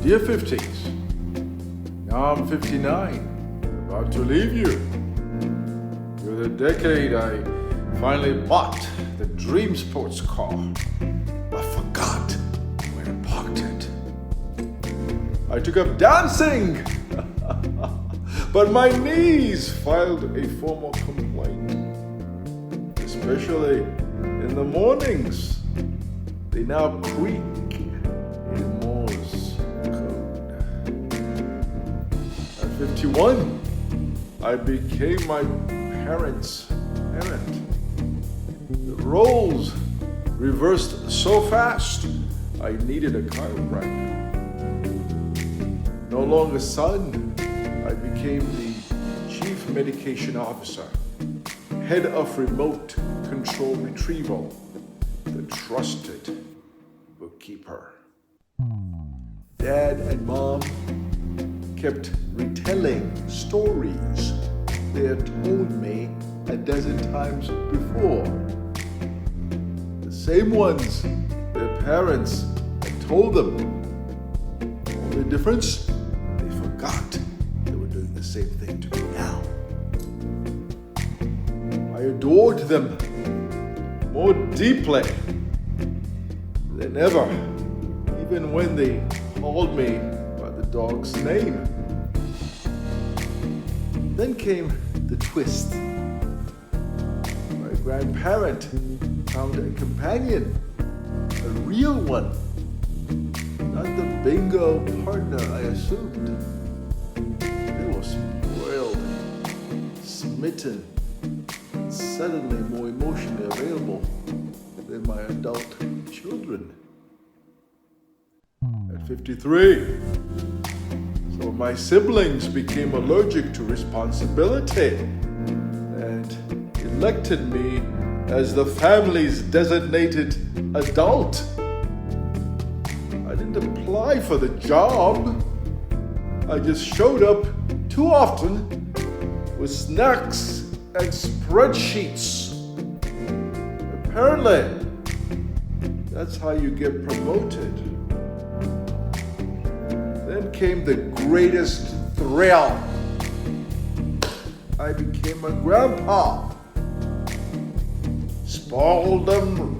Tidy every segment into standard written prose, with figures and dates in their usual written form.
Dear 50s, now I'm 59, about to leave you. With a decade, I finally bought the dream sports car, but forgot where to park it. I took up dancing, but my knees filed a formal complaint, especially in the mornings. They now creak in Morse code. At 51, I became my parents' parent. The roles reversed so fast, I needed a chiropractor. No longer son, I became the chief medication officer, head of remote control retrieval, the trusted bookkeeper. Dad and mom kept retelling stories they had told me a dozen times before. The same ones their parents had told them. Only difference, they forgot they were doing the same thing to me now. I adored them more deeply than ever, even when they called me by the dog's name. Then came the twist. My grandparent found a companion, a real one, not the bingo partner I assumed. They were spoiled, smitten, and suddenly more emotionally available than my adult children. At 53, some of my siblings became allergic to responsibility and elected me as the family's designated adult. I didn't apply for the job. I just showed up too often with snacks and spreadsheets. Apparently, that's how you get promoted. Then came the greatest thrill. I became a grandpa. Spoiled them,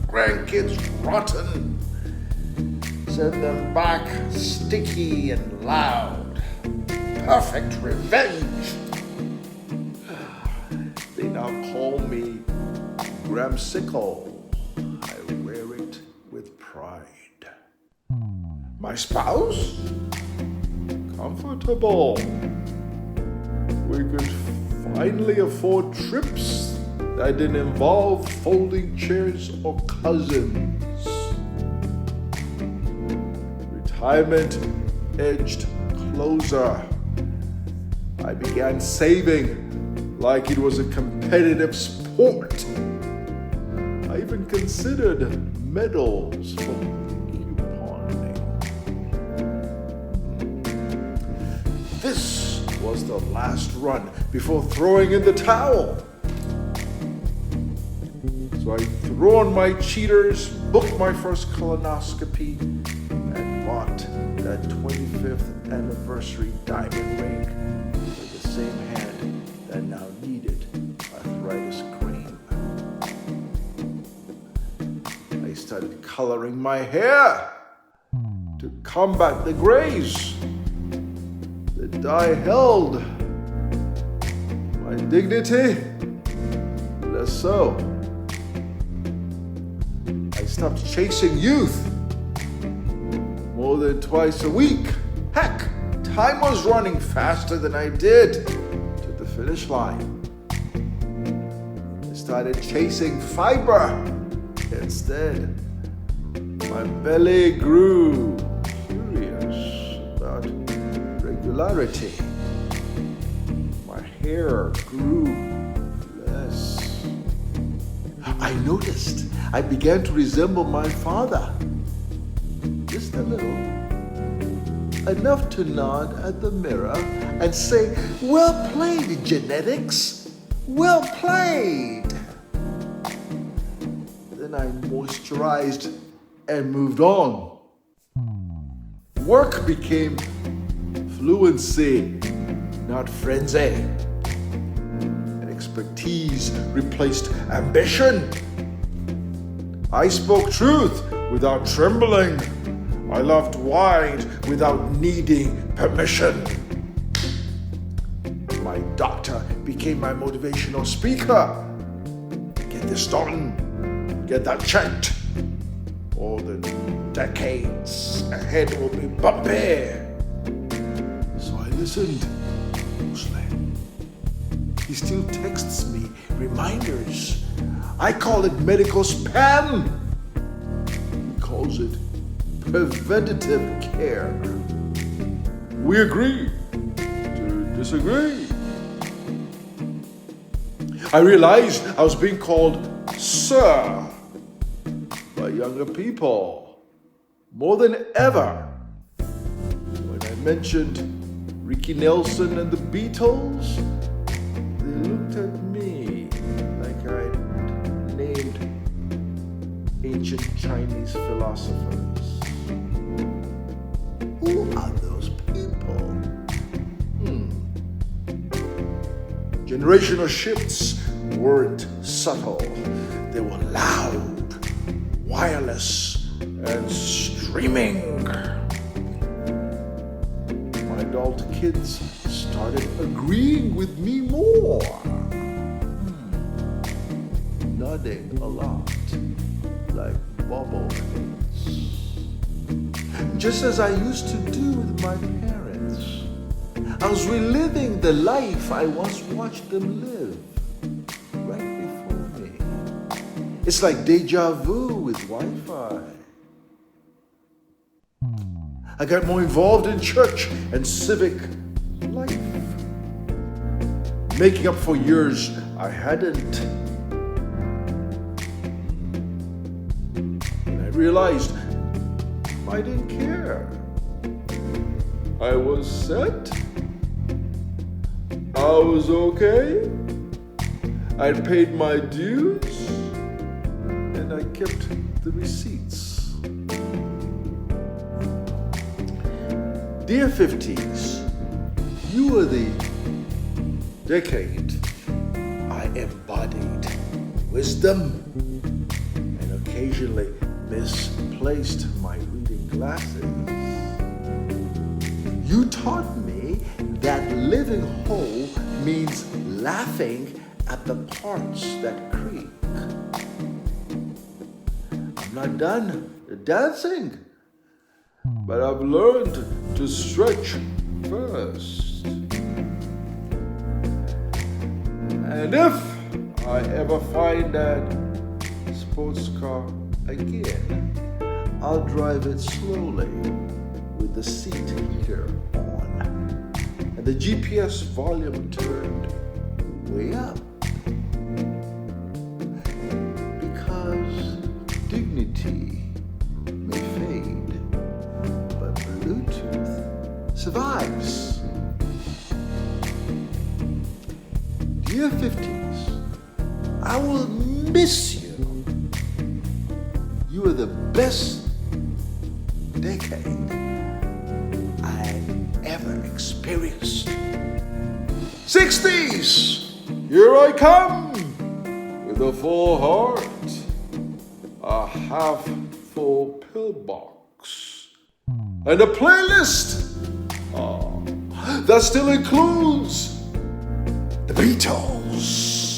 grandkids rotten. Send them back sticky and loud. Perfect revenge. They now call me Gramsicle. I wear it with pride. My spouse? Comfortable. We could finally afford trips that didn't involve folding chairs or cousins. Retirement edged closer. I began saving like it was a competitive sport. I even considered medals for couponing. This was the last run before throwing in the towel. So I threw on my cheaters, booked my first colonoscopy, and bought that 25th anniversary diamond ring with the same hand that now needed arthritis cream. I started coloring my hair to combat the grays. The dye held. My dignity, less so. I stopped chasing youth more than twice a week. Heck, time was running faster than I did to the finish line. I started chasing fiber instead. My belly grew curious about regularity. My hair grew less. I noticed I began to resemble my father. Just a little. Enough to nod at the mirror and say, "Well played, genetics. Well played." Then I moisturized and moved on. Work became fluency, not frenzy. Expertise replaced ambition. I spoke truth without trembling. I loved wide without needing permission. My doctor became my motivational speaker. Get this done, get that checked, or the decades ahead will be bumpy. So I listened closely. He still texts me reminders. I call it medical spam. He calls it preventative care. We agree to disagree. I realized I was being called sir by younger people more than ever. When I mentioned Ricky Nelson and the Beatles, they looked at me like I'd named ancient Chinese philosophers. Who are those people? Generational shifts weren't subtle. They were loud, wireless, and streaming. My adult kids started agreeing with me more. Nodding a lot, like bobbleheads. Just as I used to do with my parents. I was reliving the life I once watched them live right before me. It's like deja vu with Wi-Fi. I got more involved in church and civic life, making up for years I hadn't. And I realized I didn't care. I was set. I was okay. I'd paid my dues, and I kept the receipts. Dear 50s, you were the decade I embodied wisdom and occasionally misplaced my reading glasses. You taught me that living whole means laughing at the parts that creak. I'm not done dancing, but I've learned to stretch first. And if I ever find that sports car again, I'll drive it slowly with the seat heater on and the GPS volume turned way up. Because dignity may fade, but Bluetooth survives. Dear 50s, I will miss you. You are the best decade I've ever experienced. 60s, here I come with a full heart, a half full pillbox, and a playlist that still includes the Beatles.